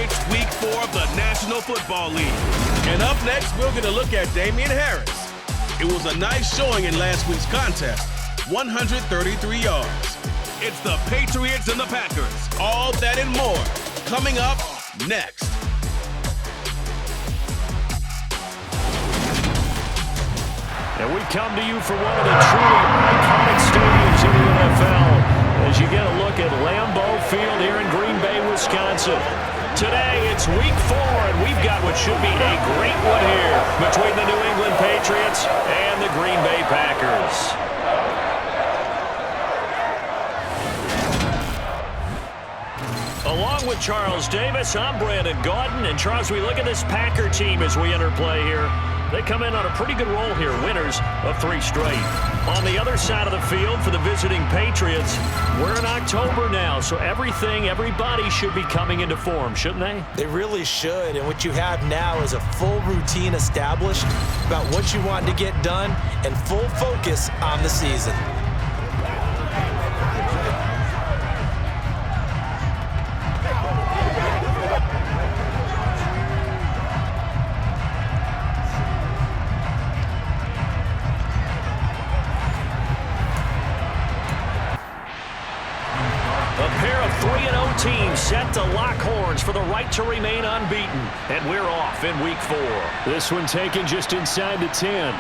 It's Week 4 of the National Football League. And up next, we're going to look at Damian Harris. It was a nice showing in last week's contest, 133 yards. It's the Patriots and the Packers. All that and more coming up next. And we come to you from one of the truly iconic stadiums in the NFL as you get a look at Lambeau Field here in Green Bay, Wisconsin. Today, it's Week 4, and we've got what should be a great one here between the New England Patriots and the Green Bay Packers. Along with Charles Davis, I'm Brandon Gaudin. And Charles, we look at this Packer team as we enter play here. They come in on a pretty good roll here, winners of 3 straight. On the other side of the field for the visiting Patriots, we're in October now, so everybody should be coming into form, shouldn't they? They really should, and what you have now is a full routine established about what you want to get done and full focus on the season. Team set to lock horns for the right to remain unbeaten. And we're off in Week 4. This one taken just inside the 10.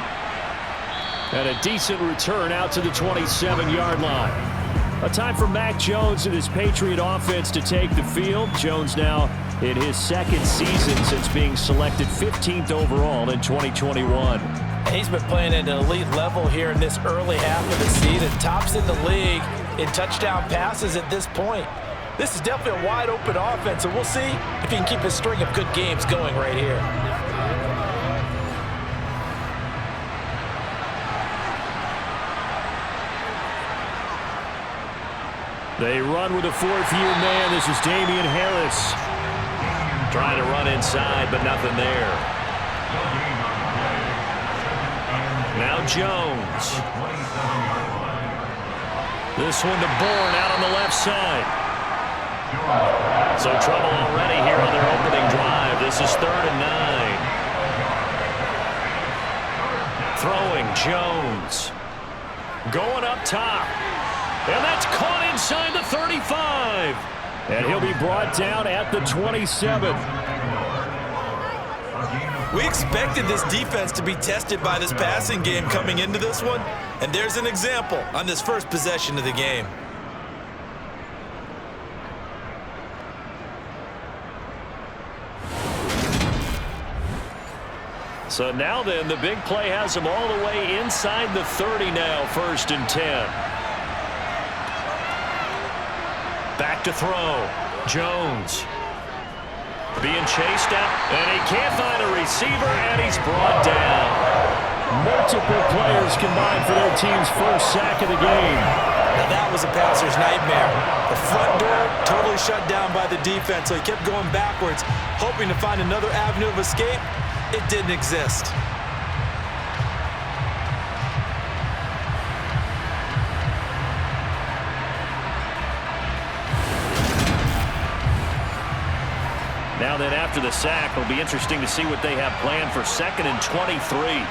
And a decent return out to the 27-yard line. A time for Mac Jones and his Patriot offense to take the field. Jones now in his 2nd season since being selected 15th overall in 2021. He's been playing at an elite level here in this early half of the season. Tops in the league in touchdown passes at this point. This is definitely a wide-open offense, and we'll see if he can keep his string of good games going right here. They run with a 4th-year man. This is Damian Harris. Trying to run inside, but nothing there. Now Jones. This one to Bourne out on the left side. So trouble already here on their opening drive. This is 3rd and 9. Throwing Jones. Going up top. And that's caught inside the 35. And he'll be brought down at the 27. We expected this defense to be tested by this passing game coming into this one. And there's an example on this first possession of the game. So now then, the big play has him all the way inside the 30 now, 1st and 10. Back to throw. Jones. Being chased out, and he can't find a receiver, and he's brought down. Multiple players combined for their team's first sack of the game. Now that was a passer's nightmare. The front door totally shut down by the defense, so he kept going backwards, hoping to find another avenue of escape. It didn't exist. Now then, after the sack, it'll be interesting to see what they have planned for 2nd and 23.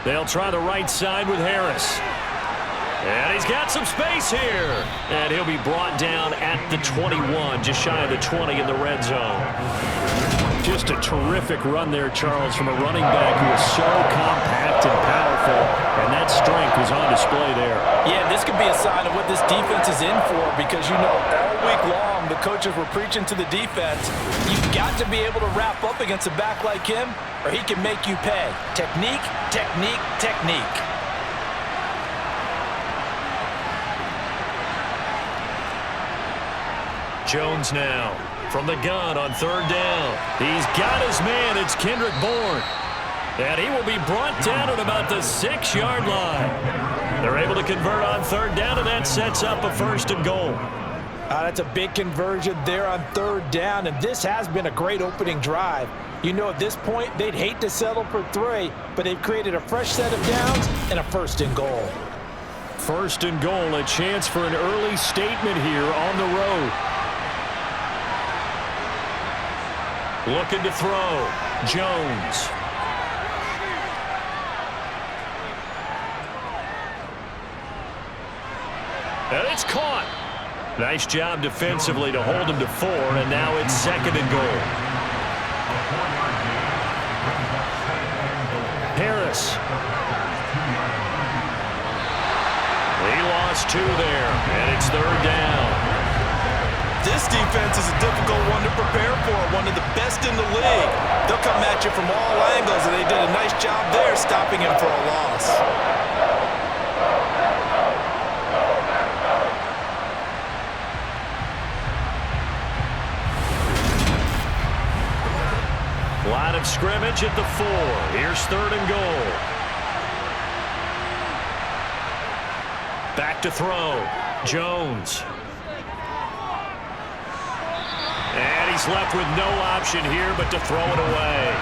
They'll try the right side with Harris. And he's got some space here. And he'll be brought down at the 21, just shy of the 20 in the red zone. Just a terrific run there, Charles, from a running back who is so compact and powerful. And that strength was on display there. Yeah, this could be a sign of what this defense is in for, because, you know, all week long the coaches were preaching to the defense, you've got to be able to wrap up against a back like him or he can make you pay. Technique, technique, technique. Jones now from the gun on 3rd down. He's got his man. It's Kendrick Bourne. And he will be brought down at about the 6-yard line. They're able to convert on 3rd down, and that sets up a 1st and goal. That's a big conversion there on 3rd down, and this has been a great opening drive. You know, at this point, they'd hate to settle for 3, but they've created a fresh set of downs and a 1st and goal. First and goal, a chance for an early statement here on the road. Looking to throw. Jones. And it's caught. Nice job defensively to hold him to 4, and now it's second and goal. Harris. He lost 2 there, and it's third down. This defense is a difficult one to prepare for, one of the best in the league. They'll come at you from all angles, and they did a nice job there stopping him for a loss. Line of scrimmage at the 4. Here's third and goal. Back to throw. Jones. And he's left with no option here but to throw it away.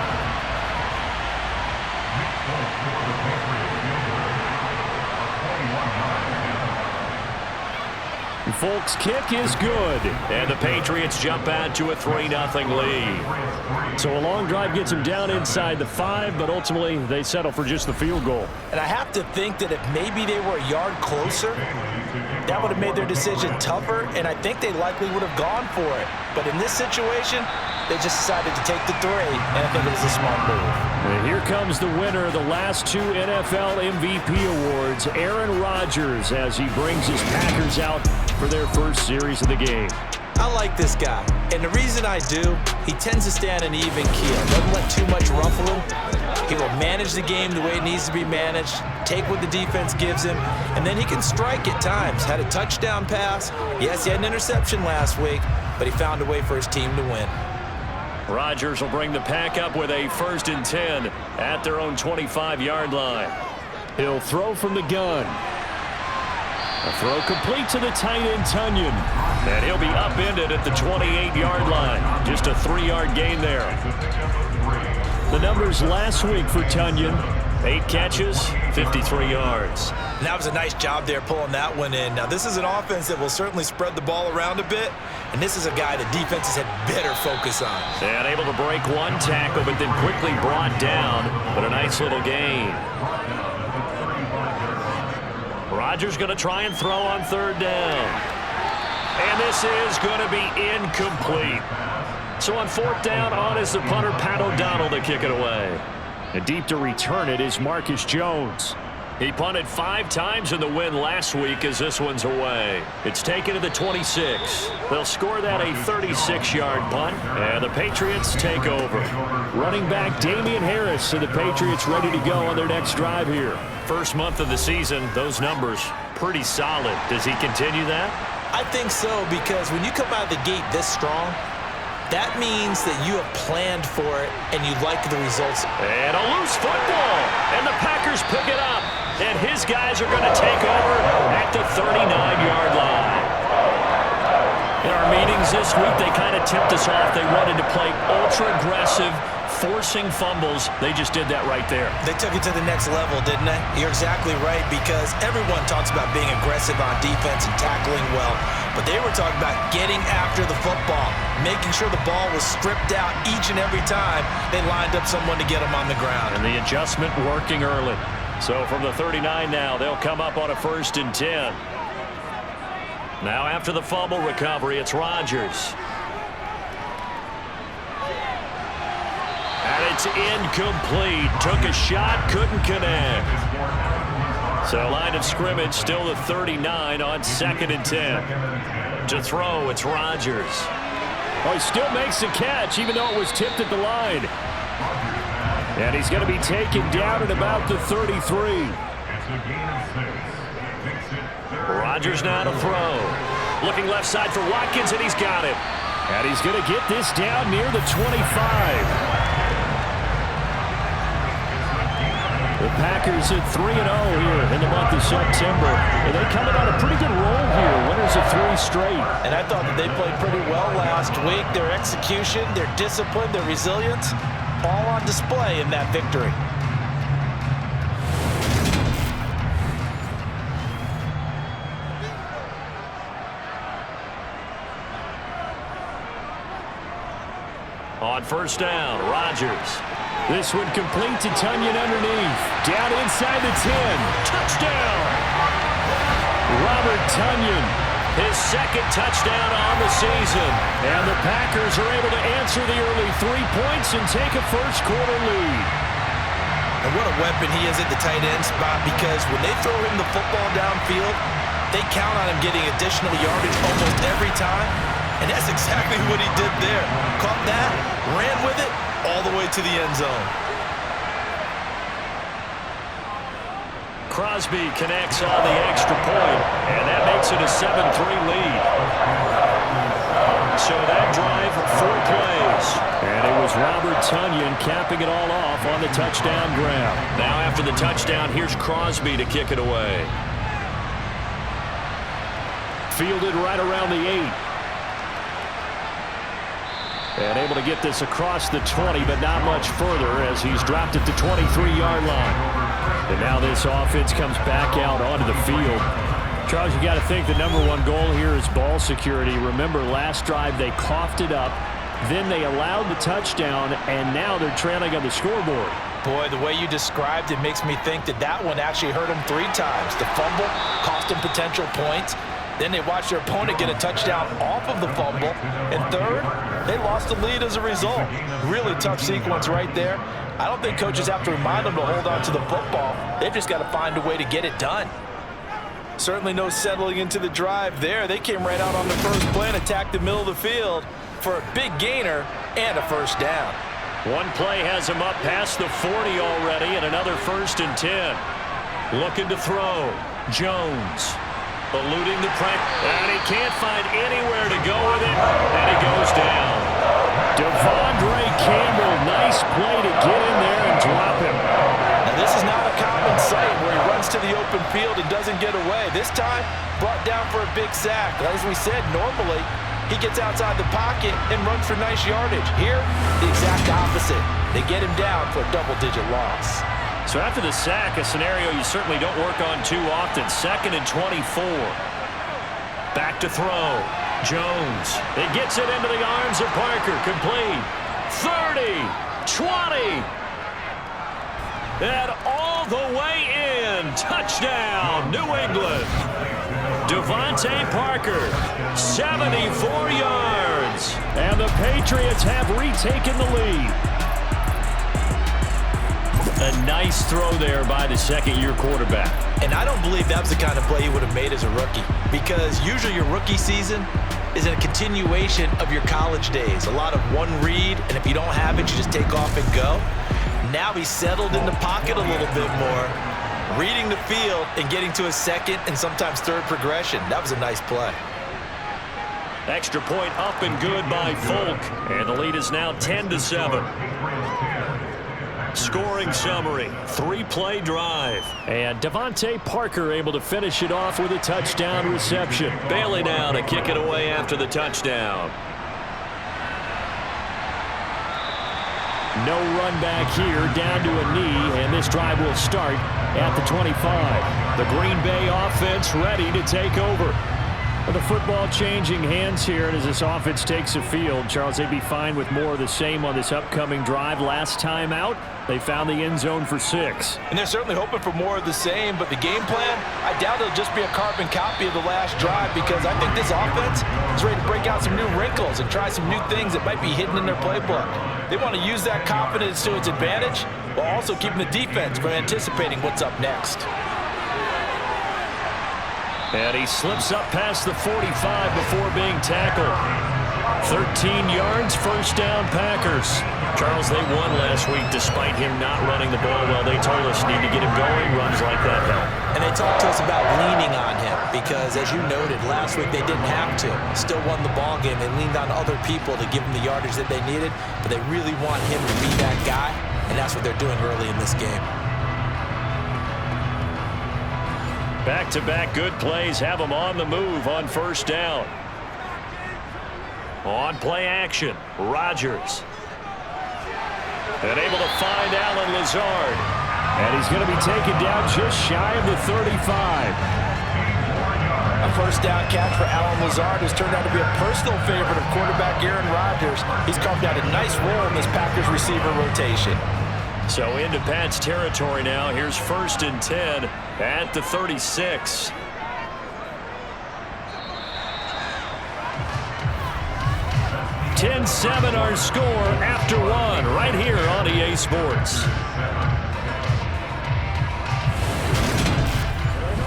Folks, kick is good. And the Patriots jump out to a 3-0 lead. So a long drive gets them down inside the 5, but ultimately they settle for just the field goal. And I have to think that if maybe they were a yard closer, that would have made their decision tougher, and I think they likely would have gone for it. But in this situation, they just decided to take the 3, and I think it was a smart move. And here comes the winner of the last 2 NFL MVP awards, Aaron Rodgers, as he brings his Packers out for their first series of the game. I like this guy, and the reason I do, he tends to stay on an even keel. Doesn't let too much ruffle him. He will manage the game the way it needs to be managed, take what the defense gives him, and then he can strike at times. Had a touchdown pass. Yes, he had an interception last week, but he found a way for his team to win. Rodgers will bring the Pack up with a 1st and 10 at their own 25-yard line. He'll throw from the gun. A throw complete to the tight end, Tunyon. And he'll be upended at the 28-yard line. Just a 3-yard gain there. The numbers last week for Tunyon: 8 catches, 53 yards. And that was a nice job there pulling that one in. Now, this is an offense that will certainly spread the ball around a bit, and this is a guy the defenses had better focus on. And able to break 1 tackle, but then quickly brought down. But a nice little gain. Rodgers going to try and throw on 3rd down. And this is going to be incomplete. So on 4th down, on is the punter, Pat O'Donnell, to kick it away. And deep to return it is Marcus Jones. He punted 5 times in the win last week as this one's away. It's taken to the 26. They'll score that a 36-yard punt, and the Patriots take over. Running back Damian Harris, and the Patriots ready to go on their next drive here. First month of the season, those numbers pretty solid. Does he continue that? I think so, because when you come out of the gate this strong, that means that you have planned for it and you like the results. And a loose football, and the Packers pick it up. And his guys are going to take over at the 39-yard line. In our meetings this week, they kind of tipped us off. They wanted to play ultra-aggressive, forcing fumbles. They just did that right there. They took it to the next level, didn't they? You're exactly right, because everyone talks about being aggressive on defense and tackling well, but they were talking about getting after the football, making sure the ball was stripped out each and every time they lined up someone to get them on the ground. And the adjustment working early. So from the 39 now, they'll come up on a 1st and 10. Now after the fumble recovery, it's Rodgers. And it's incomplete. Took a shot, couldn't connect. So line of scrimmage still the 39 on 2nd and 10. To throw, it's Rodgers. Oh, he still makes the catch, even though it was tipped at the line. And he's going to be taken down at about the 33. Rodgers now to throw. Looking left side for Watkins, and he's got it. And he's going to get this down near the 25. The Packers at 3-0 here in the month of September. And they coming on a pretty good roll here. Winners of 3 straight. And I thought that they played pretty well last week. Their execution, their discipline, their resilience, all on display in that victory. on first down. Rodgers. This one complete to Tonyan underneath. Down inside the 10. Touchdown! Robert Tonyan, his second touchdown on the season. And the Packers are able to answer the early 3 points and take a first-quarter lead. And what a weapon he is at the tight end spot, because when they throw him the football downfield, they count on him getting additional yardage almost every time. And that's exactly what he did there. Caught that, ran with it, all the way to the end zone. Crosby connects on the extra point, and that makes it a 7-3 lead. So that drive, 4 plays. And it was Robert Tonyan capping it all off on the touchdown grab. Now after the touchdown, here's Crosby to kick it away. Fielded right around the 8. And able to get this across the 20, but not much further as he's dropped it to 23-yard line. And now this offense comes back out onto the field. Charles, you got to think the #1 goal here is ball security. Remember, last drive they coughed it up, then they allowed the touchdown, and now they're trailing on the scoreboard. Boy, the way you described it makes me think that that one actually hurt them 3 times. The fumble cost them potential points. Then they watched their opponent get a touchdown off of the fumble. And third, they lost the lead as a result. Really tough sequence right there. I don't think coaches have to remind them to hold on to the football. They've just got to find a way to get it done. Certainly no settling into the drive there. They came right out on the first play and attacked the middle of the field for a big gainer and a first down. One play has him up past the 40 already, and another 1st and 10. Looking to throw. Jones. Eluding the pressure, and he can't find anywhere to go with it, and he goes down. Devondre Campbell, nice play to get in there and drop him. Now this is not a common sight where he runs to the open field and doesn't get away. This time, brought down for a big sack. As we said, normally he gets outside the pocket and runs for nice yardage. Here, the exact opposite. They get him down for a double-digit loss. So after the sack, a scenario you certainly don't work on too often. 2nd and 24. Back to throw. Jones. It gets it into the arms of Parker. Complete. 30. 20. And all the way in. Touchdown, New England. Devontae Parker, 74 yards. And the Patriots have retaken the lead. A nice throw there by the second-year quarterback. And I don't believe that was the kind of play he would have made as a rookie, because usually your rookie season is a continuation of your college days. A lot of one read, and if you don't have it, you just take off and go. Now he's settled in the pocket a little bit more, reading the field and getting to a second and sometimes third progression. That was a nice play. Extra point up and good by Folk, and the lead is now 10-7. Scoring summary, 3-play drive. And Devontae Parker able to finish it off with a touchdown reception. Bailey now to kick it away after the touchdown. No run back here, down to a knee, and this drive will start at the 25. The Green Bay offense ready to take over. The football changing hands here, and as this offense takes the field, Charles, they'd be fine with more of the same on this upcoming drive. Last time out, they found the end zone for 6. And they're certainly hoping for more of the same, but the game plan, I doubt it'll just be a carbon copy of the last drive, because I think this offense is ready to break out some new wrinkles and try some new things that might be hidden in their playbook. They want to use that confidence to its advantage, while also keeping the defense from anticipating what's up next. And he slips up past the 45 before being tackled. 13 yards, first down Packers. Charles, they won last week despite him not running the ball well. They told us need to get him going. Runs like that help. And they talked to us about leaning on him because, as you noted, last week they didn't have to. Still won the ball game. They leaned on other people to give them the yardage that they needed, but they really want him to be that guy, and that's what they're doing early in this game. Back-to-back good plays have them on the move on first down. On play action, Rodgers. And able to find Allen Lazard. And he's going to be taken down just shy of the 35. A first down catch for Allen Lazard has turned out to be a personal favorite of quarterback Aaron Rodgers. He's carved out a nice role in this Packers receiver rotation. So into Pat's territory now. Here's 1st and 10 at the 36. (10-7) our score after one right here on EA Sports.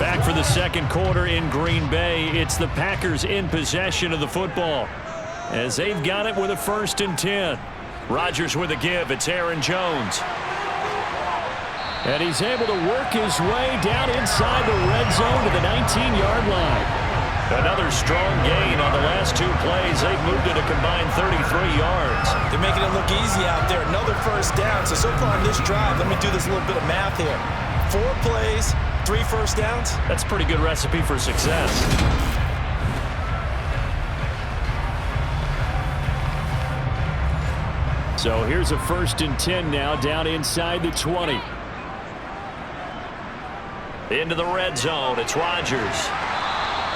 Back for the second quarter in Green Bay. It's the Packers in possession of the football as they've got it with a 1st and 10. Rodgers with a give. It's Aaron Jones. And he's able to work his way down inside the red zone to the 19-yard line. Another strong gain on the last 2 plays. They've moved it a combined 33 yards. They're making it look easy out there. Another first down. So far on this drive, let me do this little bit of math here. 4 plays, 3 first downs. That's a pretty good recipe for success. So here's a 1st and 10 now down inside the 20. Into the red zone. It's Rodgers.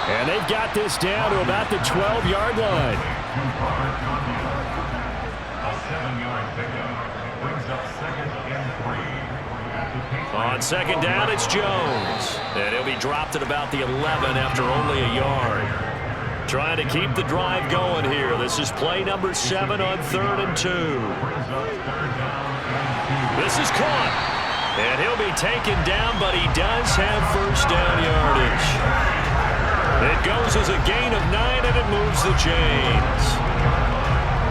And they've got this down to about the 12-yard line. On second down, it's Jones. And he'll be dropped at about the 11 after only a yard. Trying to keep the drive going here. This is play number 7 on 3rd and 2. This is caught. And he'll be taken down, but he does have first down yardage. It goes as a gain of 9, and it moves the chains.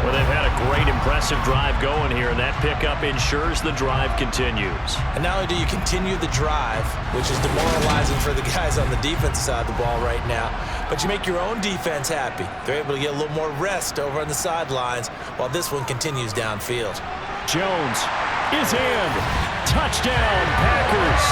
Well, they've had a great, impressive drive going here, and that pickup ensures the drive continues. And not only do you continue the drive, which is demoralizing for the guys on the defensive side of the ball right now, but you make your own defense happy. They're able to get a little more rest over on the sidelines while this one continues downfield. Jones is in. Touchdown, Packers.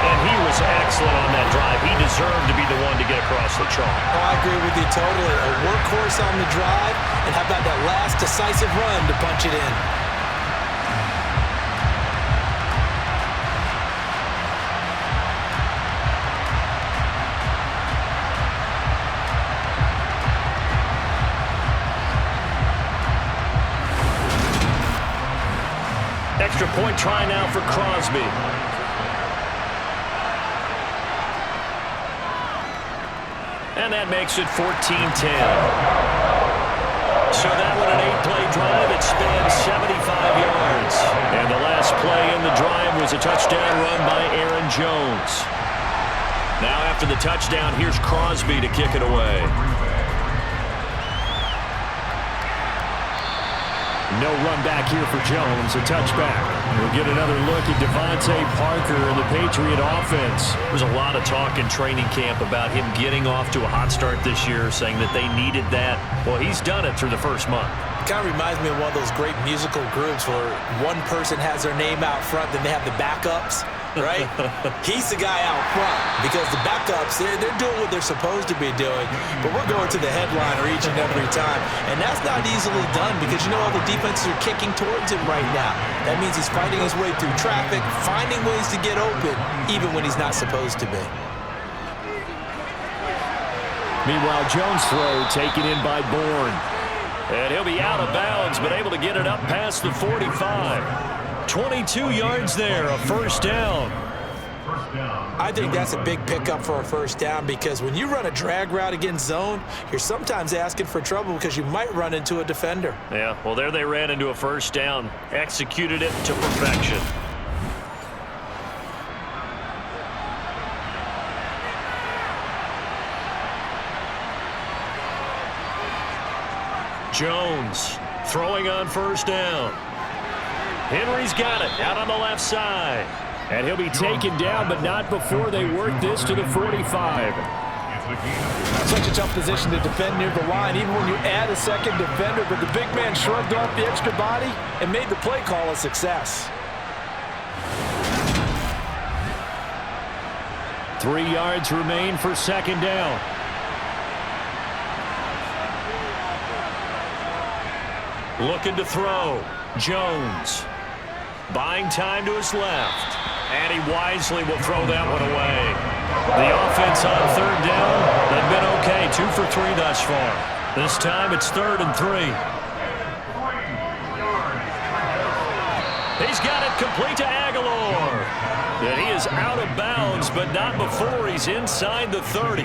And he was excellent on that drive. He deserved to be the one to get across the chalk. Oh, I agree with you totally. A workhorse on the drive, and how about that last decisive run to punch it in? Extra point try now for Crosby. And that makes it 14-10. So that one an 8-play drive. It spans 75 yards. And the last play in the drive was a touchdown run by Aaron Jones. Now after the touchdown, here's Crosby to kick it away. No run back here for Jones, a touchback. We'll get another look at Devontae Parker and the Patriot offense. There's a lot of talk in training camp about him getting off to a hot start this year, saying that they needed that. Well, he's done it through the first month. It kind of reminds me of one of those great musical groups where one person has their name out front, then they have the backups, right? He's the guy out front because the backups, they're doing what they're supposed to be doing, but we're going to the headliner each and every time, and that's not easily done because you know all the defenses are kicking towards him right now. That means he's fighting his way through traffic, finding ways to get open, even when he's not supposed to be. Meanwhile, Jones' throw taken in by Bourne. And he'll be out of bounds, but able to get it up past the 45. 22 yards there, a first down. I think that's a big pickup for a first down because when you run a drag route against zone, you're sometimes asking for trouble because you might run into a defender. Yeah, well, there they ran into a first down. Executed it to perfection. Jones throwing on first down. Henry's got it out on the left side. And he'll be taken down, but not before they work this to the 45. Such a tough position to defend near the line, even when you add a second defender, but the big man shrugged off the extra body and made the play call a success. 3 yards remain for second down. Looking to throw. Jones. Buying time to his left. And he wisely will throw that one away. The offense on third down, they've been okay. 2 for 3 thus far. This time it's 3rd and 3. He's got it complete to Aguilar. And he is out of bounds, but not before he's inside the 30.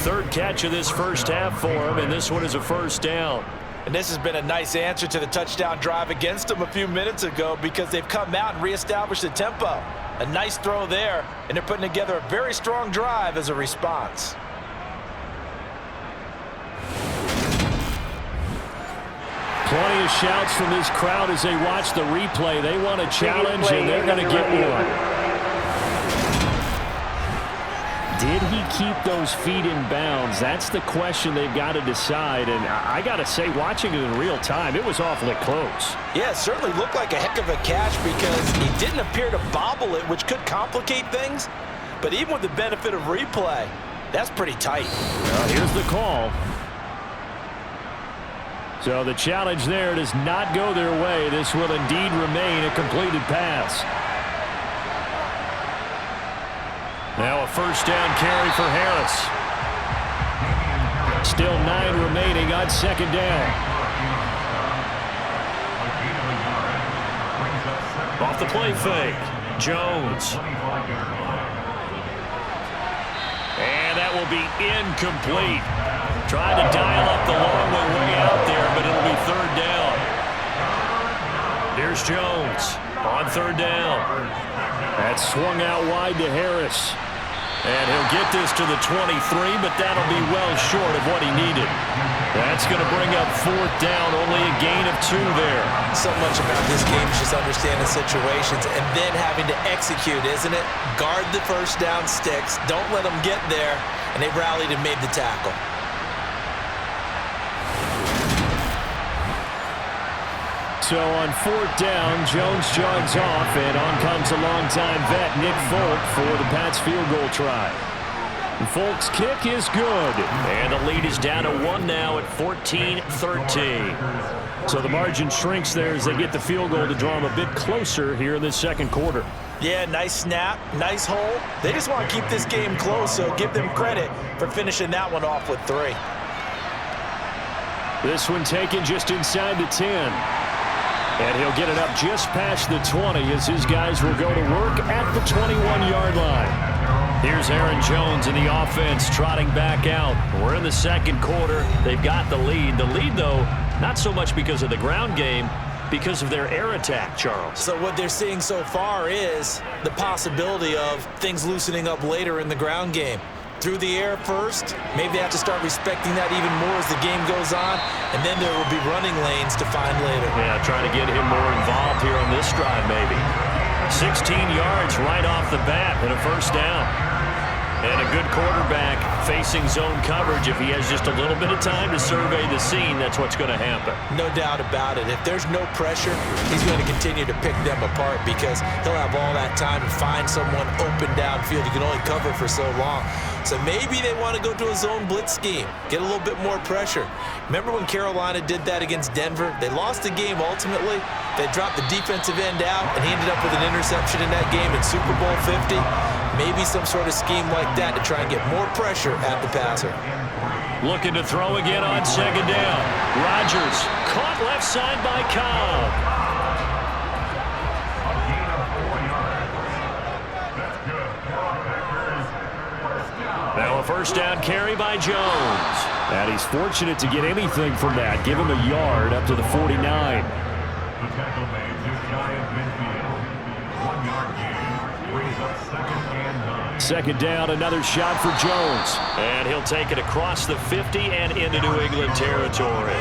3rd catch of this first half for him, and this one is a first down. And this has been a nice answer to the touchdown drive against them a few minutes ago because they've come out and reestablished the tempo. A nice throw there, and they're putting together a very strong drive as a response. Plenty of shouts from this crowd as they watch the replay. They want a challenge, and they're going to get one. Did he keep those feet in bounds? That's the question they've got to decide. And I got to say, watching it in real time, it was awfully close. Yeah, it certainly looked like a heck of a catch because he didn't appear to bobble it, which could complicate things. But even with the benefit of replay, that's pretty tight. Well, here's the call. So the challenge there does not go their way. This will indeed remain a completed pass. Now a first down carry for Harris. Still 9 remaining on second down. Off the play fake. Jones. And that will be incomplete. Trying to dial up the long way out there, but it'll be 3rd down. Here's Jones on 3rd down. That's swung out wide to Harris. And he'll get this to the 23, but that'll be well short of what he needed. That's going to bring up 4th down, only a gain of 2 there. So much about this game is just understanding situations and then having to execute, isn't it? Guard the first down sticks. Don't let them get there. And they rallied and made the tackle. So on 4th down, Jones jogs off, and on comes a longtime vet, Nick Folk, for the Pats field goal try. And Folk's kick is good. And the lead is down to 1 now at 14-13. So the margin shrinks there as they get the field goal to draw them a bit closer here in this second quarter. Yeah, nice snap, nice hole. They just want to keep this game close, so give them credit for finishing that one off with 3. This one taken just inside the 10. And he'll get it up just past the 20 as his guys will go to work at the 21-yard line. Here's Aaron Jones in the offense trotting back out. We're in the second quarter. They've got the lead. The lead, though, not so much because of the ground game, because of their air attack, Charles. So what they're seeing so far is the possibility of things loosening up later in the ground game. Through the air first, maybe they have to start respecting that even more as the game goes on, and then there will be running lanes to find later. Yeah, trying to get him more involved here on this drive maybe. 16 yards right off the bat and a first down. And a good quarterback facing zone coverage. If he has just a little bit of time to survey the scene, that's what's going to happen. No doubt about it. If there's no pressure, he's going to continue to pick them apart because he'll have all that time to find someone open downfield. You can only cover for so long. So maybe they want to go to a zone blitz scheme, get a little bit more pressure. Remember when Carolina did that against Denver? They lost the game ultimately. They dropped the defensive end out, and he ended up with an interception in that game in Super Bowl 50. Maybe some sort of scheme like that to try and get more pressure at the passer. Looking to throw again on second down. Rodgers caught left side by Cobb. Now a first down carry by Jones. And he's fortunate to get anything from that. Give him a yard up to the 49. Second down, another shot for Jones. And he'll take it across the 50 and into New England territory.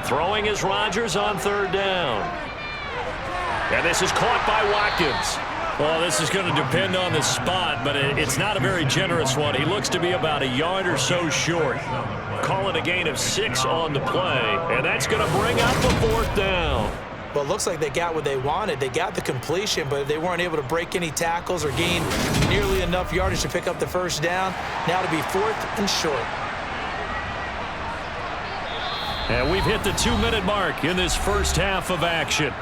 Throwing is Rodgers on third down. And this is caught by Watkins. Well, this is going to depend on the spot, but it's not a very generous one. He looks to be about a yard or so short. Call it a gain of 6 on the play, and that's going to bring up a fourth down. Well, it looks like they got what they wanted. They got the completion, but they weren't able to break any tackles or gain nearly enough yardage to pick up the first down. Now to be 4th and short. And we've hit the 2-minute mark in this first half of action.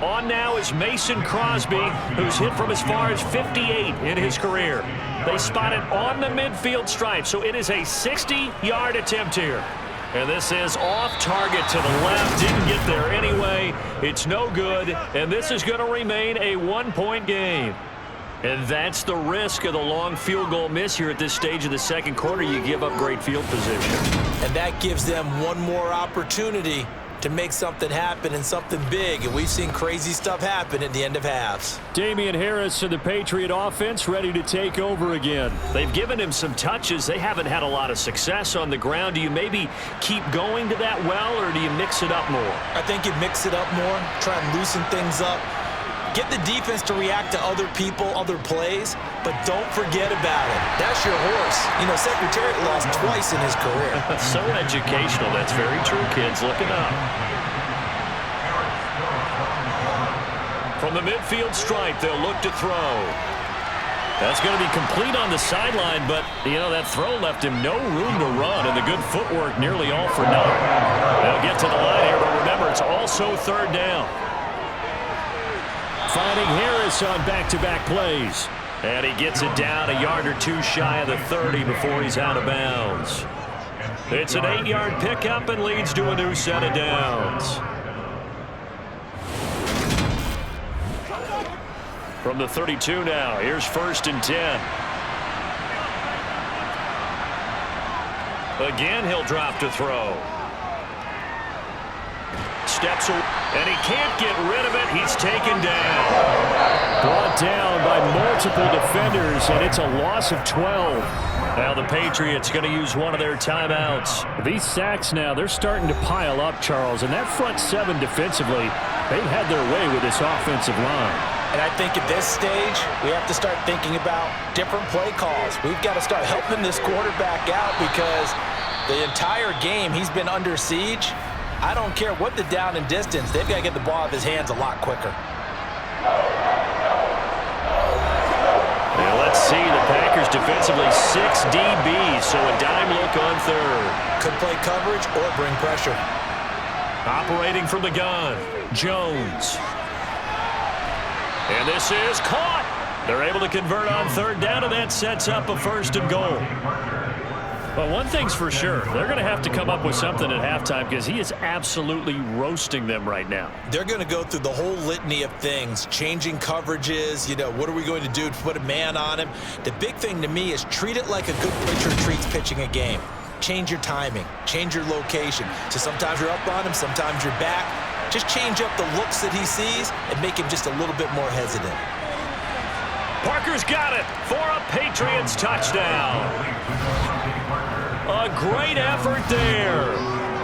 On now is Mason Crosby, who's hit from as far as 58 in his career. They spot it on the midfield stripe, so it is a 60-yard attempt here. And this is off target to the left. Didn't get there anyway. It's no good, and this is going to remain a 1-point game. And that's the risk of the long field goal miss here at this stage of the second quarter. You give up great field position. And that gives them one more opportunity to make something happen and something big. And we've seen crazy stuff happen at the end of halves. Damian Harris and the Patriot offense ready to take over again. They've given him some touches. They haven't had a lot of success on the ground. Do you maybe keep going to that well, or do you mix it up more? I think you mix it up more, try and loosen things up. Get the defense to react to other people, other plays, but don't forget about it. That's your horse. You know, Secretariat lost twice in his career. So educational. That's very true, kids. Look it up. From the midfield stripe, they'll look to throw. That's going to be complete on the sideline, but, you know, that throw left him no room to run, and the good footwork nearly all for naught. They'll get to the line here, but remember, it's also third down. Finding Harris on back-to-back plays. And he gets it down a yard or two shy of the 30 before he's out of bounds. It's an 8-yard pickup and leads to a new set of downs. From the 32 now, here's 1st and 10. Again, he'll drop to throw. Steps away, and he can't get rid of it. He's taken down. Brought down by multiple defenders, and it's a loss of 12. Now the Patriots going to use one of their timeouts. These sacks now, they're starting to pile up, Charles, and that front seven defensively, they've had their way with this offensive line. And I think at this stage, we have to start thinking about different play calls. We've got to start helping this quarterback out because the entire game he's been under siege. I don't care what the down and distance. They've got to get the ball out of his hands a lot quicker. Now let's see. The Packers defensively 6 DBs, so a dime look on third. Could play coverage or bring pressure. Operating from the gun, Jones. And this is caught. They're able to convert on third down, and that sets up a 1st and goal. Well, one thing's for sure. They're going to have to come up with something at halftime because he is absolutely roasting them right now. They're going to go through the whole litany of things, changing coverages, you know, what are we going to do to put a man on him? The big thing to me is treat it like a good pitcher treats pitching a game. Change your timing, change your location. So sometimes you're up on him, sometimes you're back. Just change up the looks that he sees and make him just a little bit more hesitant. Parker's got it for a Patriots touchdown. A great effort there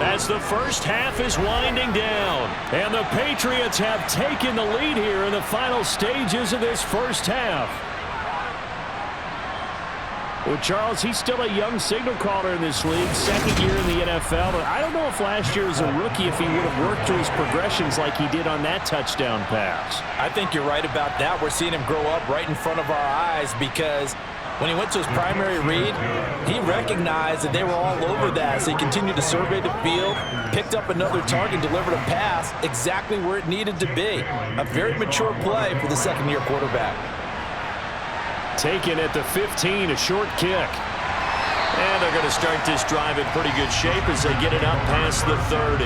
as the first half is winding down. And the Patriots have taken the lead here in the final stages of this first half. Well, Charles, he's still a young signal caller in this league, 2nd year in the NFL. But I don't know if last year as a rookie if he would have worked through his progressions like he did on that touchdown pass. I think you're right about that. We're seeing him grow up right in front of our eyes because when he went to his primary read, he recognized that they were all over that. So he continued to survey the field, picked up another target, delivered a pass exactly where it needed to be. A very mature play for the 2nd-year quarterback. Taken at the 15, a short kick. And they're going to start this drive in pretty good shape as they get it up past the 30.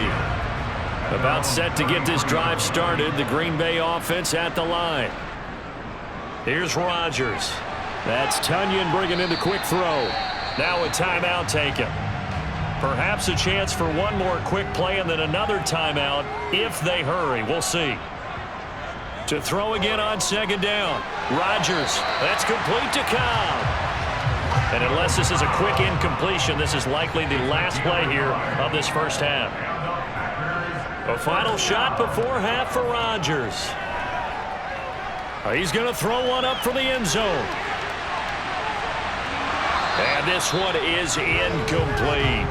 About set to get this drive started, the Green Bay offense at the line. Here's Rodgers. That's Tunyon bringing in the quick throw. Now a timeout taken. Perhaps a chance for one more quick play and then another timeout if they hurry. We'll see. To throw again on 2nd down. Rodgers. That's complete to Cobb. And unless this is a quick incompletion, this is likely the last play here of this first half. A final shot before half for Rodgers. He's going to throw one up for the end zone. And this one is incomplete.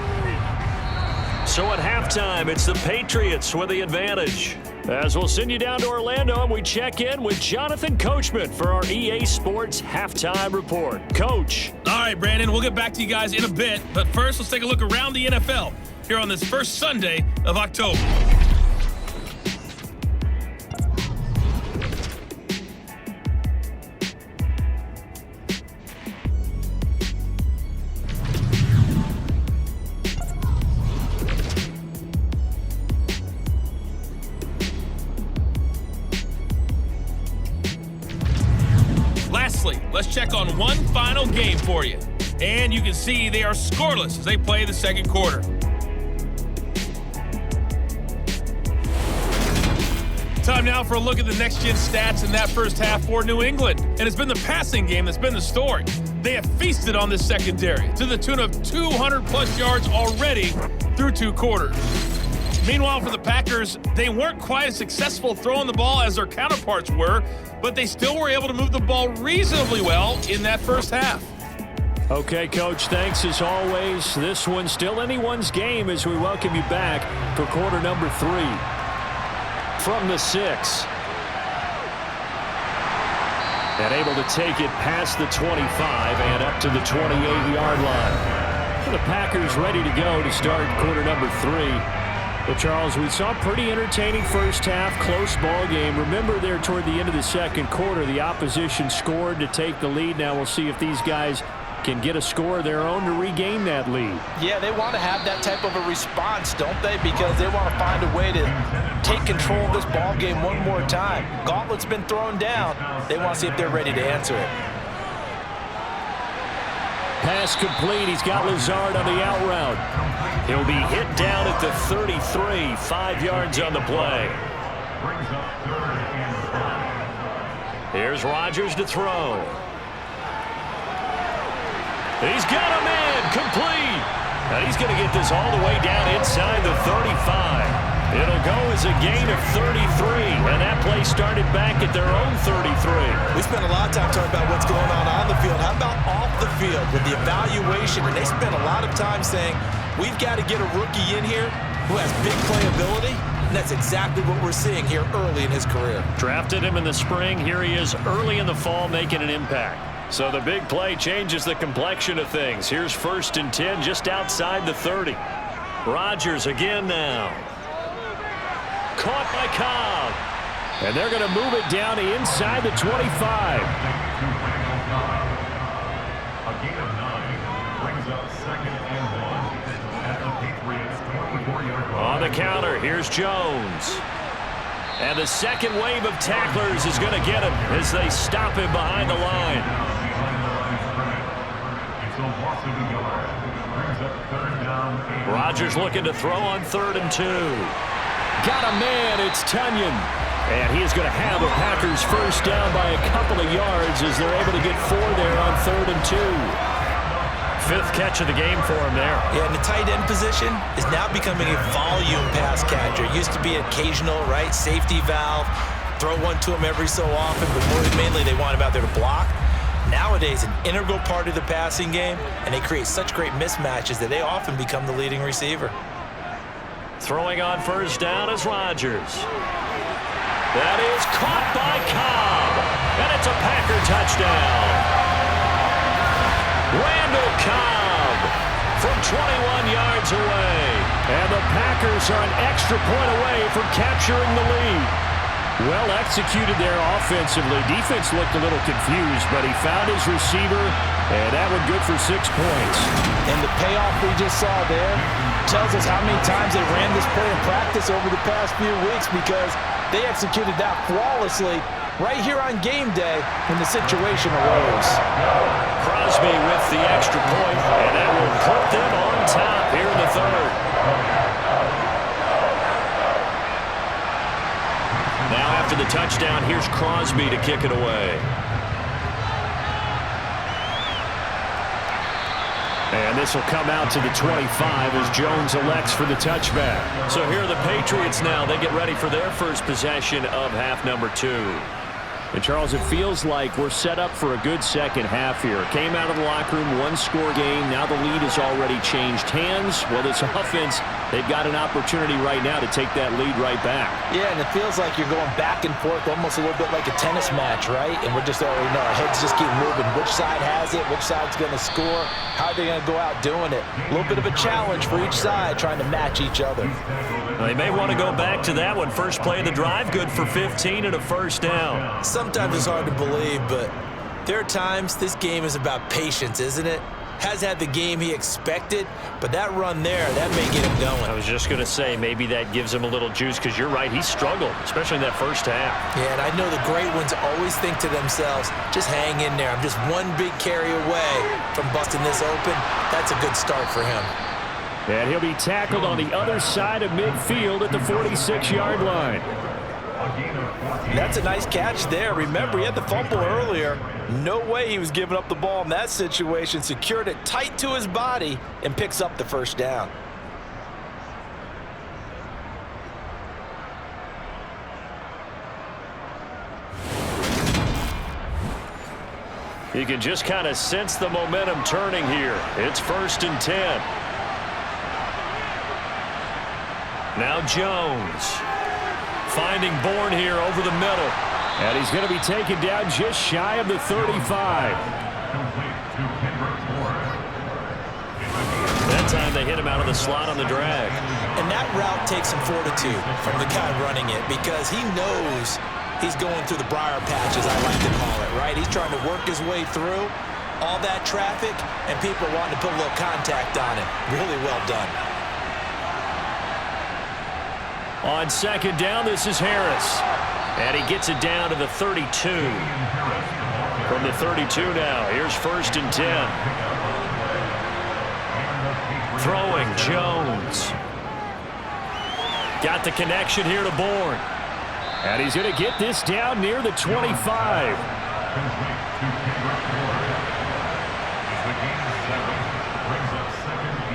So at halftime, it's the Patriots with the advantage. As we'll send you down to Orlando, and we check in with Jonathan Coachman for our EA Sports Halftime Report. Coach. All right, Brandon, we'll get back to you guys in a bit. But first, let's take a look around the NFL here on this first Sunday of October. Lastly, let's check on one final game for you. And you can see they are scoreless as they play the second quarter. Time now for a look at the next-gen stats in that first half for New England. And it's been the passing game that's been the story. They have feasted on this secondary to the tune of 200-plus yards already through 2 quarters. Meanwhile, for the Packers, they weren't quite as successful throwing the ball as their counterparts were, but they still were able to move the ball reasonably well in that first half. Okay, Coach, thanks as always. This one's still anyone's game as we welcome you back for quarter number 3. From the 6. And able to take it past the 25 and up to the 28-yard line. The Packers ready to go to start quarter number 3. Well, Charles, we saw a pretty entertaining first half, close ball game. Remember there toward the end of the second quarter, the opposition scored to take the lead. Now we'll see if these guys can get a score of their own to regain that lead. Yeah, they want to have that type of a response, don't they? Because they want to find a way to take control of this ball game one more time. Gauntlet's been thrown down. They want to see if they're ready to answer it. Pass complete. He's got Lazard on the out route. He'll be hit down at the 33, 5 yards on the play. Here's Rodgers to throw. He's got a man, complete. And he's going to get this all the way down inside the 35. It'll go as a gain of 33, and that play started back at their own 33. We spent a lot of time talking about what's going on the field. How about off the field with the evaluation? And they spent a lot of time saying, we've got to get a rookie in here who has big playability, and that's exactly what we're seeing here early in his career. Drafted him in the spring. Here he is early in the fall making an impact. So the big play changes the complexion of things. Here's 1st and 10 just outside the 30. Rodgers again now. Caught by Cobb. And they're going to move it down to inside the 25. A gain of 9 brings up 2nd and 1 at the Patriots 24-yard line. On the counter, here's Jones. And the second wave of tacklers is going to get him as they stop him behind the line. Rodgers looking to throw on 3rd and 2. Got a man, it's Tunyon. And he is going to have the Packers first down by a couple of yards as they're able to get 4 there on 3rd and 2. 5th catch of the game for him there. Yeah, and the tight end position is now becoming a volume pass catcher. It used to be occasional, right, safety valve, throw one to him every so often, but mainly they want him out there to block. Nowadays, an integral part of the passing game, and they create such great mismatches that they often become the leading receiver. Throwing on first down is Rodgers. That is caught by Cobb, and it's a Packer touchdown. Randall Cobb from 21 yards away. And the Packers are an extra point away from capturing the lead. Well executed there offensively. Defense looked a little confused, but he found his receiver, and that one good for 6 points. And the payoff we just saw there tells us how many times they ran this play in practice over the past few weeks, because they executed that flawlessly right here on game day when the situation arose. Crosby with the extra point, and that will put them on top here in the 3rd. Now after the touchdown, here's Crosby to kick it away. And this will come out to the 25 as Jones elects for the touchback. So here are the Patriots now. They get ready for their first possession of half number 2. And Charles, it feels like we're set up for a good second half here. Came out of the locker room, one-score game. Now the lead has already changed hands. Well, this offense, they've got an opportunity right now to take that lead right back. Yeah, and it feels like you're going back and forth almost a little bit like a tennis match, right? And we're just already know our heads just keep moving. Which side has it? Which side's going to score? How are they going to go out doing it? A little bit of a challenge for each side trying to match each other. Well, they may want to go back to that one. First play of the drive, good for 15 and a first down. Sometimes it's hard to believe, but there are times this game is about patience, isn't it? Has had the game he expected, but that run there, that may get him going. I was just going to say, maybe that gives him a little juice, because you're right, he struggled, especially in that first half. Yeah, and I know the great ones always think to themselves, just hang in there. I'm just one big carry away from busting this open. That's a good start for him. And he'll be tackled on the other side of midfield at the 46-yard line. That's a nice catch there. Remember, he had the fumble earlier. No way he was giving up the ball in that situation. Secured it tight to his body and picks up the first down. You can just kind of sense the momentum turning here. It's 1st and 10. Now Jones finding Bourne here over the middle. And he's going to be taken down just shy of the 35. That time they hit him out of the slot on the drag. And that route takes some fortitude from the guy running it, because he knows he's going through the briar patch, as I like to call it, right? He's trying to work his way through all that traffic, and people wanting to put a little contact on him. Really well done. On 2nd down, this is Harris. And he gets it down to the 32. From the 32 now, here's 1st and 10. Throwing, Jones. Got the connection here to Bourne. And he's going to get this down near the 25.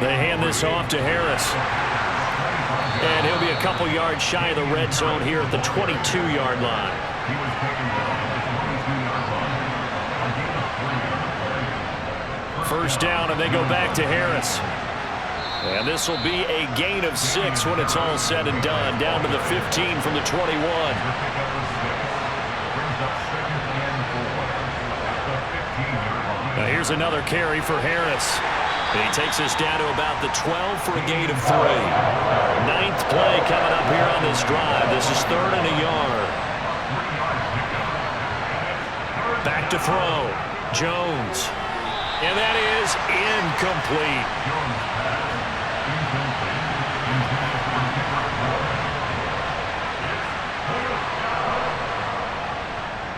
They hand this off to Harris. And he'll be a couple yards shy of the red zone here at the 22-yard line. First down, and they go back to Harris. And this will be a gain of 6 when it's all said and done. Down to the 15 from the 21. Now here's another carry for Harris. And he takes us down to about the 12 for a gain of 3. 9th play coming up here on this drive. This is 3rd and a yard. Back to throw. Jones. And that is incomplete.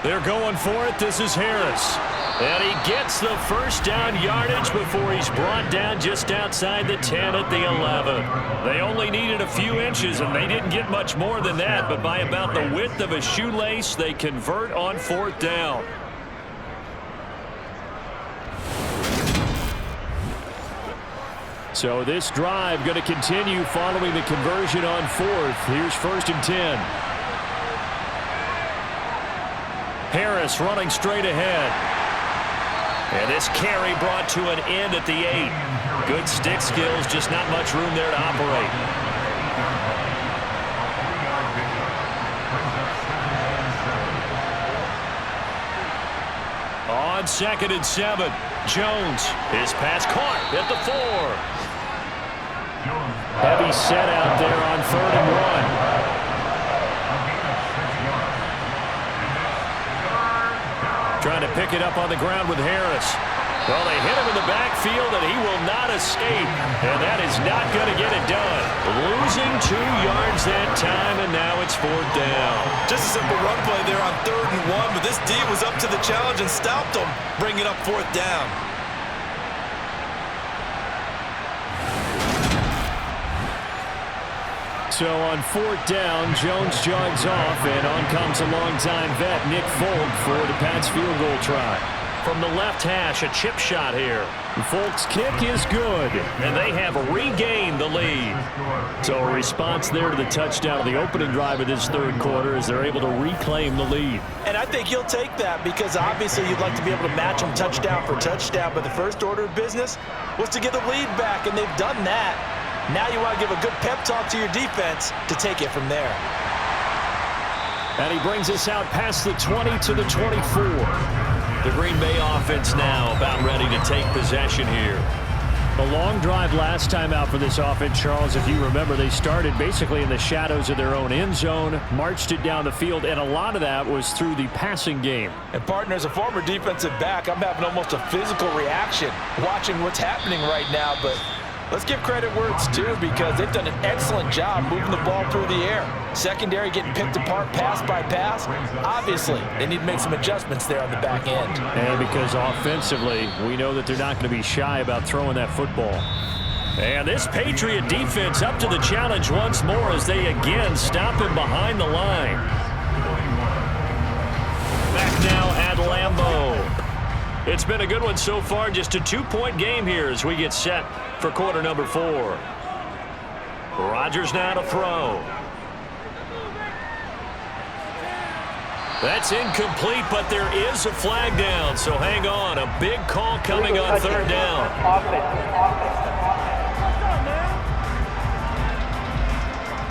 They're going for it. This is Harris. And he gets the first down yardage before he's brought down just outside the 10 at the 11. They only needed a few inches, and they didn't get much more than that. But by about the width of a shoelace, they convert on 4th down. So this drive going to continue following the conversion on 4th. Here's 1st and 10. Harris running straight ahead. And this carry brought to an end at the 8. Good stick skills, just not much room there to operate. On 2nd and 7, Jones. His pass caught at the 4. Heavy set out there on 3rd and 1. Trying to pick it up on the ground with Harris. Well, they hit him in the backfield, and he will not escape. And that is not going to get it done. Losing 2 yards that time, and now it's 4th down. Just a simple run play there on 3rd and 1, but this D was up to the challenge and stopped him, bringing up 4th down. So on 4th down, Jones jogs off, and on comes a longtime vet, Nick Folk, for the Pats field goal try. From the left hash, a chip shot here. Folk's kick is good. And they have regained the lead. lead. So a response there to the touchdown of the opening drive of this third quarter as they're able to reclaim the lead. And I think you'll take that because obviously you'd like to be able to match them touchdown for touchdown, but the first order of business was to get the lead back, and they've done that. Now you want to give a good pep talk to your defense to take it from there. And he brings us out past the 20 to the 24. The Green Bay offense now about ready to take possession here. A long drive last time out for this offense, Charles. If you remember, they started basically in the shadows of their own end zone, marched it down the field, and a lot of that was through the passing game. And partner, as a former defensive back, I'm having almost a physical reaction watching what's happening right now, but let's give credit where it's due because they've done an excellent job moving the ball through the air. Secondary getting picked apart pass by pass. Obviously, they need to make some adjustments there on the back end. And because offensively, we know that they're not going to be shy about throwing that football. And this Patriot defense up to the challenge once more as they again stop him behind the line. Back now at Lambeau. It's been a good one so far, just a 2-point game here as we get set for quarter number 4. Rodgers now to throw. That's incomplete, but there is a flag down, so hang on. A big call coming on third down.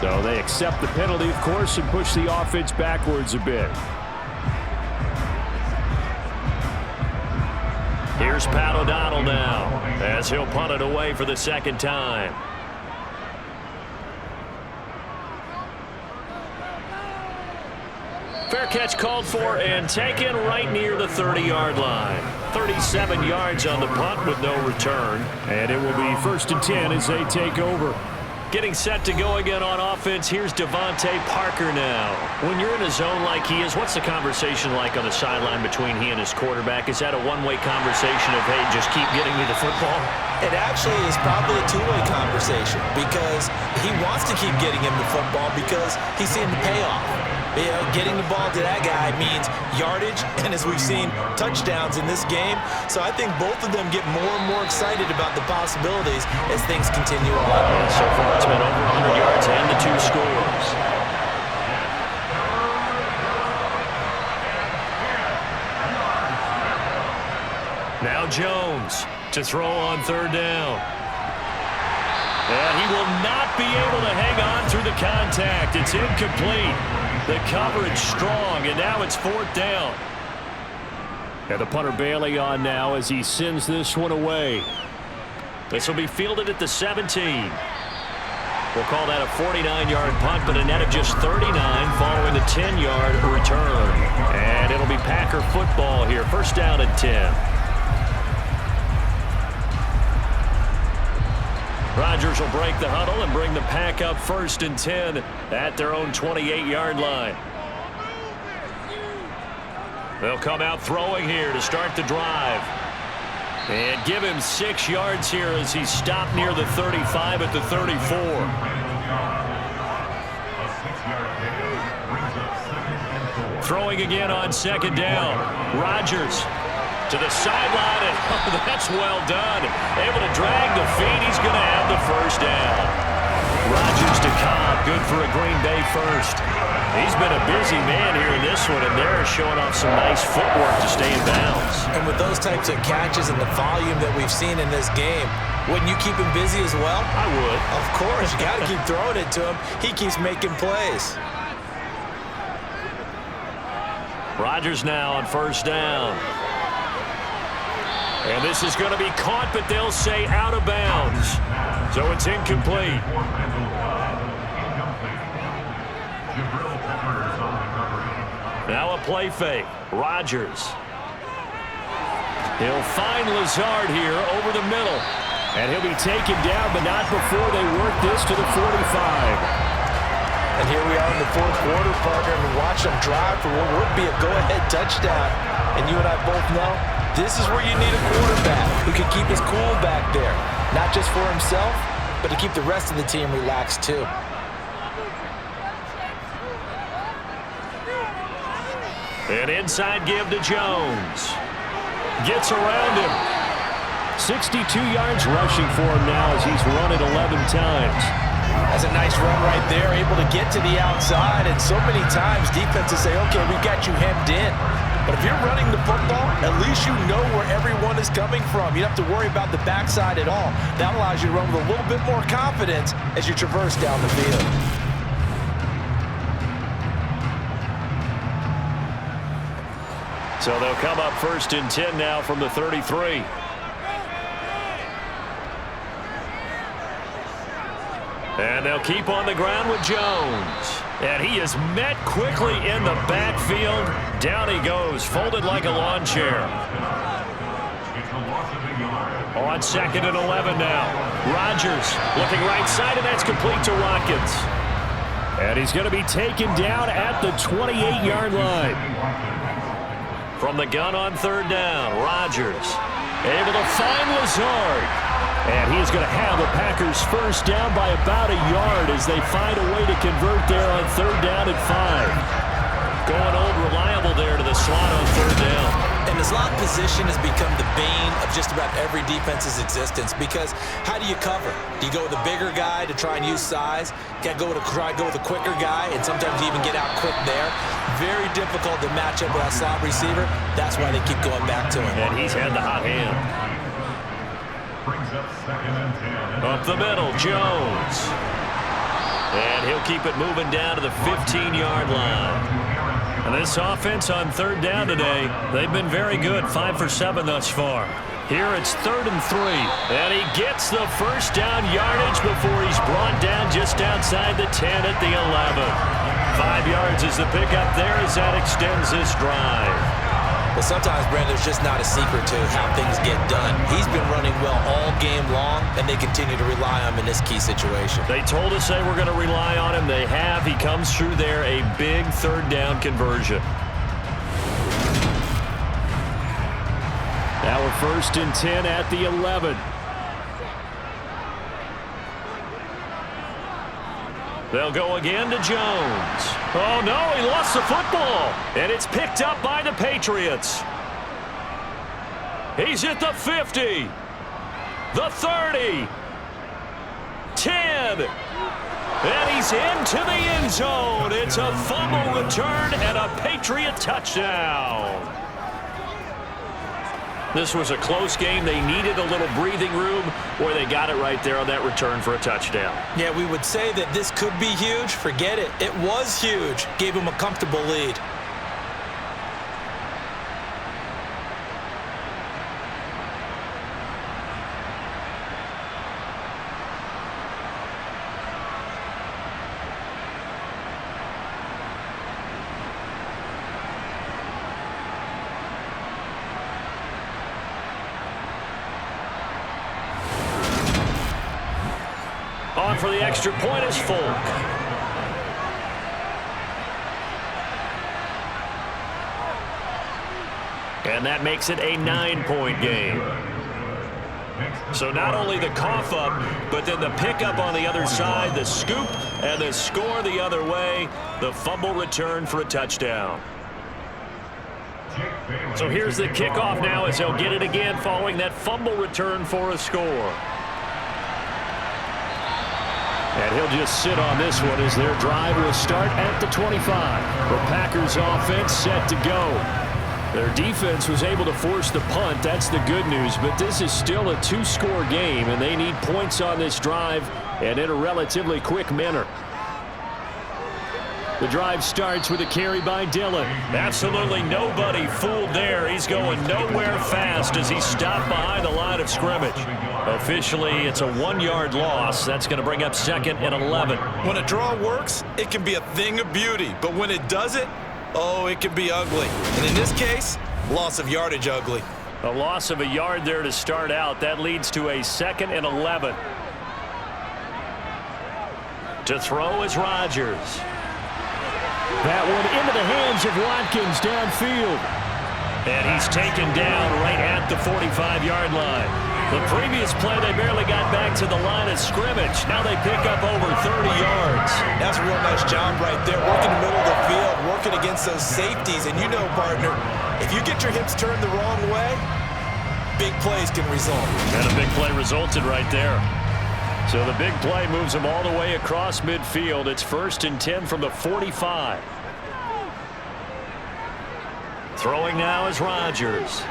So they accept the penalty, of course, and push the offense backwards a bit. Here's Pat O'Donnell now as he'll punt it away for the second time. Fair catch called for and taken right near the 30-yard line. 37 yards on the punt with no return. And it will be 1st and 10 as they take over. Getting set to go again on offense, here's Devontae Parker now. When you're in a zone like he is, what's the conversation like on the sideline between he and his quarterback? Is that a one-way conversation of, hey, just keep getting me the football? It actually is probably a two-way conversation because he wants to keep getting him the football because he's seeing the payoff. You know, getting the ball to that guy means yardage, and as we've seen, touchdowns in this game. So I think both of them get more and more excited about the possibilities as things continue on. Yeah, so far it's been over 100 yards and the 2 scores. Now Jones to throw on third down. And he will not be able to hang on through the contact. It's incomplete. The coverage strong, and now it's 4th down. And the punter Bailey on now as he sends this one away. This will be fielded at the 17. We'll call that a 49-yard punt, but a net of just 39 following the 10-yard return. And it'll be Packer football here. 1st down and 10. Rodgers will break the huddle and bring the Pack up 1st and 10 at their own 28-yard line. They'll come out throwing here to start the drive. And give him 6 yards here as he's stopped near the 35 at the 34. Throwing again on 2nd down. Rodgers to the sideline, and that's well done. Able to drag the feet. He's going to have the 1st down. Rodgers to Cobb, good for a Green Bay first. He's been a busy man here in this one, and they're showing off some nice footwork to stay in bounds. And with those types of catches and the volume that we've seen in this game, wouldn't you keep him busy as well? I would. Of course, you got to keep throwing it to him. He keeps making plays. Rodgers now on 1st down. And this is going to be caught, but they'll say out of bounds. So it's incomplete. Now a play fake. Rodgers. He'll find Lazard here over the middle. And he'll be taken down, but not before they work this to the 45. And here we are in the 4th quarter, partner, and watch them drive for what would be a go-ahead touchdown. And you and I both know this is where you need a quarterback who can keep his cool back there. Not just for himself, but to keep the rest of the team relaxed too. An inside give to Jones. Gets around him. 62 yards rushing for him now as he's run it 11 times. That's a nice run right there, able to get to the outside. And so many times defenses say, okay, we've got you hemmed in. But if you're running the football, at least you know where everyone is coming from. You don't have to worry about the backside at all. That allows you to run with a little bit more confidence as you traverse down the field. So they'll come up 1st and 10 now from the 33. And they'll keep on the ground with Jones. And he is met quickly in the backfield. Down he goes, folded like a lawn chair. On 2nd and 11 now. Rodgers looking right side, and that's complete to Watkins. And he's going to be taken down at the 28-yard line. From the gun on 3rd down, Rodgers able to find Lazard. And he's going to have the Packers first down by about a yard as they find a way to convert there on 3rd down and 5. Going old reliable there to the slot on 3rd down. And the slot position has become the bane of just about every defense's existence because how do you cover? Do you go with a bigger guy to try and use size? Can't go with a quicker guy, and sometimes you even get out quick there. Very difficult to match up with that slot receiver. That's why they keep going back to him. And he's had the hot hand. Up the middle, Jones. And he'll keep it moving down to the 15-yard line. And this offense on 3rd down today, they've been very good, 5 for 7 thus far. Here it's 3rd and 3. And he gets the first down yardage before he's brought down just outside the 10 at the 11. 5 yards is the pickup there as that extends this drive. Well, sometimes, Brandon, there's just not a secret to how things get done. He's been running well all game long, and they continue to rely on him in this key situation. They told us they were going to rely on him. They have. He comes through there, a big 3rd down conversion. Now we're 1st and 10 at the 11. They'll go again to Jones. Oh, no, he lost the football. And it's picked up by the Patriots. He's at the 50. The 30. 10. And he's into the end zone. It's a fumble return and a Patriot touchdown. This was a close game. They needed a little breathing room, or they got it right there on that return for a touchdown. Yeah, we would say that this could be huge. Forget it. It was huge. Gave him a comfortable lead. On for the extra point is Folk. And that makes it a 9-point game. So not only the cough up, but then the pickup on the other side, the scoop, and the score the other way, the fumble return for a touchdown. So here's the kickoff now as they'll get it again following that fumble return for a score. And he'll just sit on this one as their drive will start at the 25. The Packers offense set to go. Their defense was able to force the punt. That's the good news. But this is still a 2-score game, and they need points on this drive and in a relatively quick manner. The drive starts with a carry by Dillon. Absolutely nobody fooled there. He's going nowhere fast as he's stopped behind the line of scrimmage. Officially, it's a 1-yard loss. That's going to bring up 2nd and 11. When a draw works, it can be a thing of beauty. But when it doesn't, oh, it can be ugly. And in this case, loss of yardage ugly. A loss of a yard there to start out. That leads to a 2nd and 11. To throw is Rodgers. That one into the hands of Watkins downfield. And he's taken down right at the 45-yard line. The previous play, they barely got back to the line of scrimmage. Now they pick up over 30 yards. That's a real nice job right there, working the middle of the field, working against those safeties. And you know, partner, if you get your hips turned the wrong way, big plays can result. And a big play resulted right there. So the big play moves them all the way across midfield. It's 1st and 10 from the 45. Throwing now is Rodgers.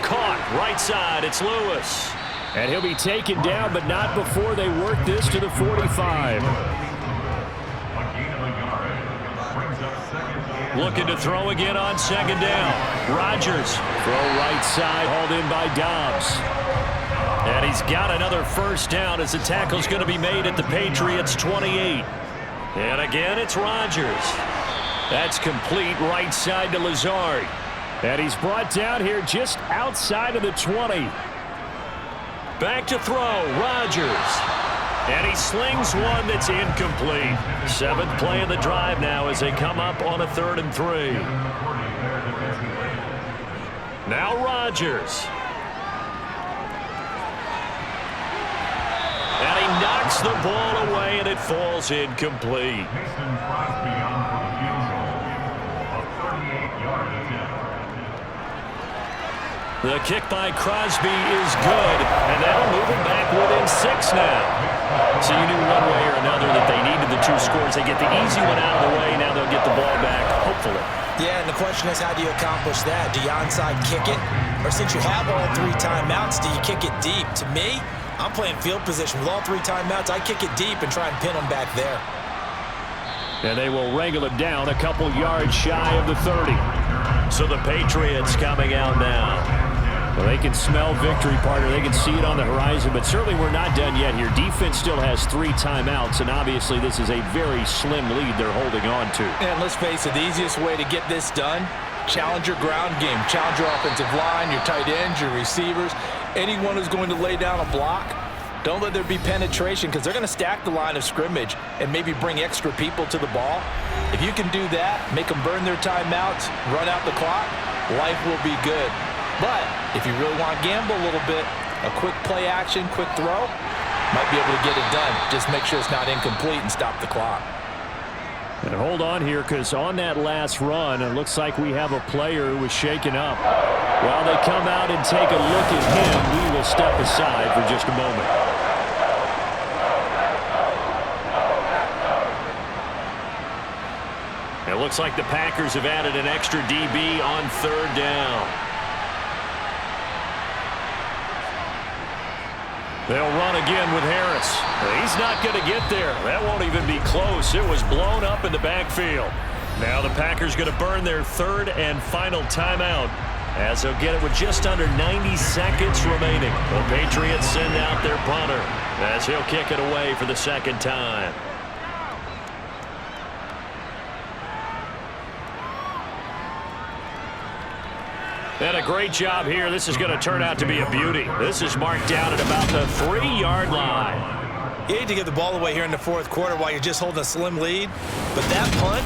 Caught right side. It's Lewis. And he'll be taken down, but not before they work this to the 45. Looking to throw again on 2nd down. Rodgers. Throw right side, hauled in by Dobbs. And he's got another 1st down as the tackle's going to be made at the Patriots 28. And again, it's Rodgers. That's complete right side to Lazard. And he's brought down here just outside of the 20. Back to throw, Rodgers. And he slings one that's incomplete. 7th play of the drive now as they come up on a 3rd and 3. Now Rodgers. And he knocks the ball away, and it falls incomplete. The kick by Crosby is good, and that'll move him back within 6 now. So you knew one way or another that they needed the 2 scores. They get the easy one out of the way. Now they'll get the ball back, hopefully. Yeah, and the question is, how do you accomplish that? Do you onside kick it? Or since you have all 3 timeouts, do you kick it deep? To me, I'm playing field position. With all 3 timeouts, I kick it deep and try and pin them back there. And they will wrangle him down a couple yards shy of the 30. So the Patriots coming out now. Well, they can smell victory, partner. They can see it on the horizon, but certainly we're not done yet here. Defense still has 3 timeouts, and obviously this is a very slim lead they're holding on to. And let's face it, the easiest way to get this done, challenge your ground game. Challenge your offensive line, your tight ends, your receivers, anyone who's going to lay down a block. Don't let there be penetration because they're going to stack the line of scrimmage and maybe bring extra people to the ball. If you can do that, make them burn their timeouts, run out the clock, life will be good. But if you really want to gamble a little bit, a quick play action, quick throw, might be able to get it done. Just make sure it's not incomplete and stop the clock. And hold on here, because on that last run, it looks like we have a player who was shaken up. While they come out and take a look at him, we will step aside for just a moment. It looks like the Packers have added an extra DB on 3rd down. They'll run again with Harris. He's not going to get there. That won't even be close. It was blown up in the backfield. Now the Packers going to burn their 3rd and final timeout as they'll get it with just under 90 seconds remaining. The Patriots send out their punter as he'll kick it away for the 2nd time. And a great job here. This is going to turn out to be a beauty. This is marked down at about the 3-yard line. You hate to get the ball away here in the 4th quarter while you're just holding a slim lead. But that punt,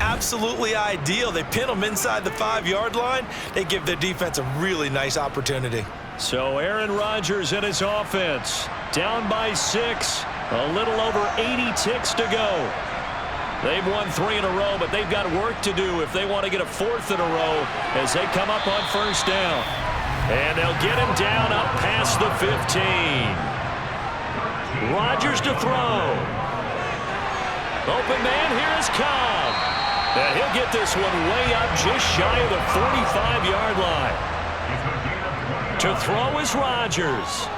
absolutely ideal. They pin them inside the 5-yard line. They give their defense a really nice opportunity. So Aaron Rodgers and his offense down by 6. A little over 80 ticks to go. They've won 3 in a row, but they've got work to do if they want to get a 4th in a row as they come up on 1st down. And they'll get him down up past the 15. Rodgers to throw. Open man, here is Cobb. And he'll get this one way up just shy of the 45-yard line. To throw is Rodgers.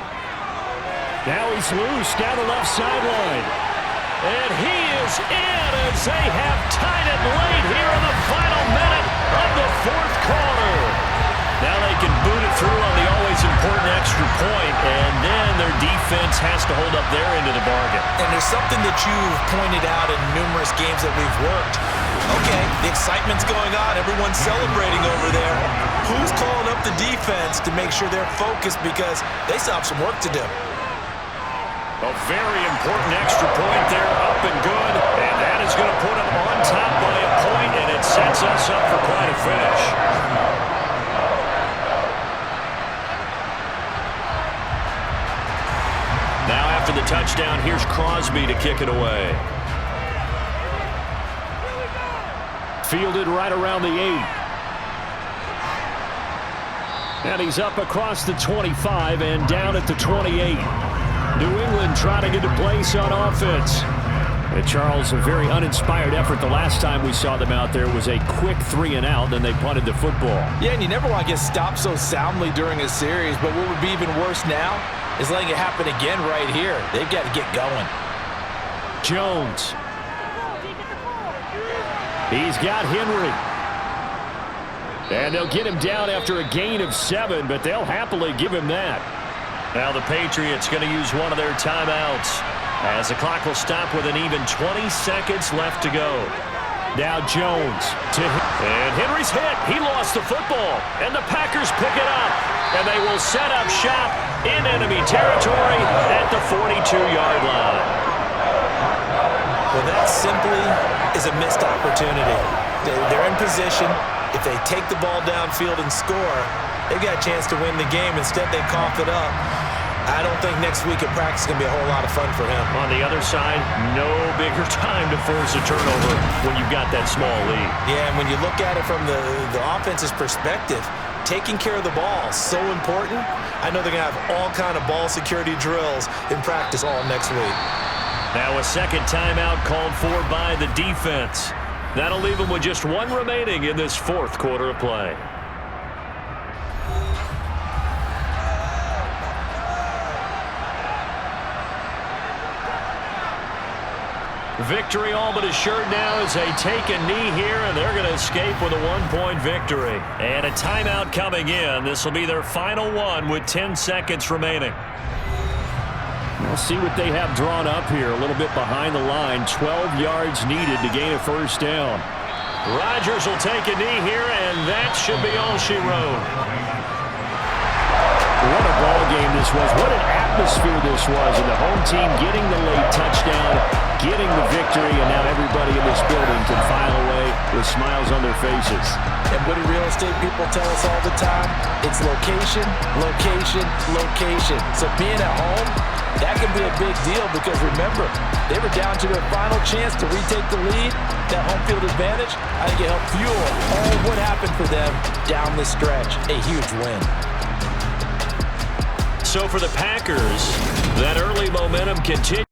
Now he's loose down the left sideline. And he is in as they have tied it late here in the final minute of the 4th quarter. Now they can boot it through on the always important extra point, and then their defense has to hold up their end of the bargain. And there's something that you've pointed out in numerous games that we've worked. Okay, the excitement's going on. Everyone's celebrating over there. Who's calling up the defense to make sure they're focused because they still have some work to do? A very important extra point there, up and good, and that is going to put them on top by a point, and it sets us up for quite a finish. Now after the touchdown, here's Crosby to kick it away. Fielded right around the 8. And he's up across the 25 and down at the 28. New England trying to get a place on offense. And Charles, a very uninspired effort. The last time we saw them out there was a quick 3-and-out, then they punted the football. Yeah, and you never want to get stopped so soundly during a series, but what would be even worse now is letting it happen again right here. They've got to get going. Jones. He's got Henry. And they'll get him down after a gain of 7, but they'll happily give him that. Now the Patriots going to use one of their timeouts, as the clock will stop with an even 20 seconds left to go. Now Jones and Henry's hit. He lost the football, and the Packers pick it up, and they will set up shop in enemy territory at the 42-yard line. Well, that simply is a missed opportunity. They're in position. If they take the ball downfield and score, they've got a chance to win the game. Instead, they cough it up. I don't think next week at practice is going to be a whole lot of fun for him. On the other side, no bigger time to force a turnover when you've got that small lead. Yeah, and when you look at it from the offense's perspective, taking care of the ball is so important. I know they're going to have all kind of ball security drills in practice all next week. Now a second timeout called for by the defense. That'll leave them with just one remaining in this fourth quarter of play. Victory all but assured now as they take a knee here, and they're going to escape with a one-point victory. And a timeout coming in. This will be their final one with 10 seconds remaining. We'll see what they have drawn up here. A little bit behind the line. 12 yards needed to gain a first down. Rodgers will take a knee here, and that should be all she wrote. What a ball game this was. What an atmosphere this was. And the home team getting the late touchdown, getting the victory, and now everybody in this building can file away with smiles on their faces. And what do real estate people tell us all the time? It's location, location, location. So being at home, that can be a big deal because remember, they were down to their final chance to retake the lead. That home field advantage, I think it helped fuel all what happened for them down the stretch. A huge win. So for the Packers, that early momentum continues.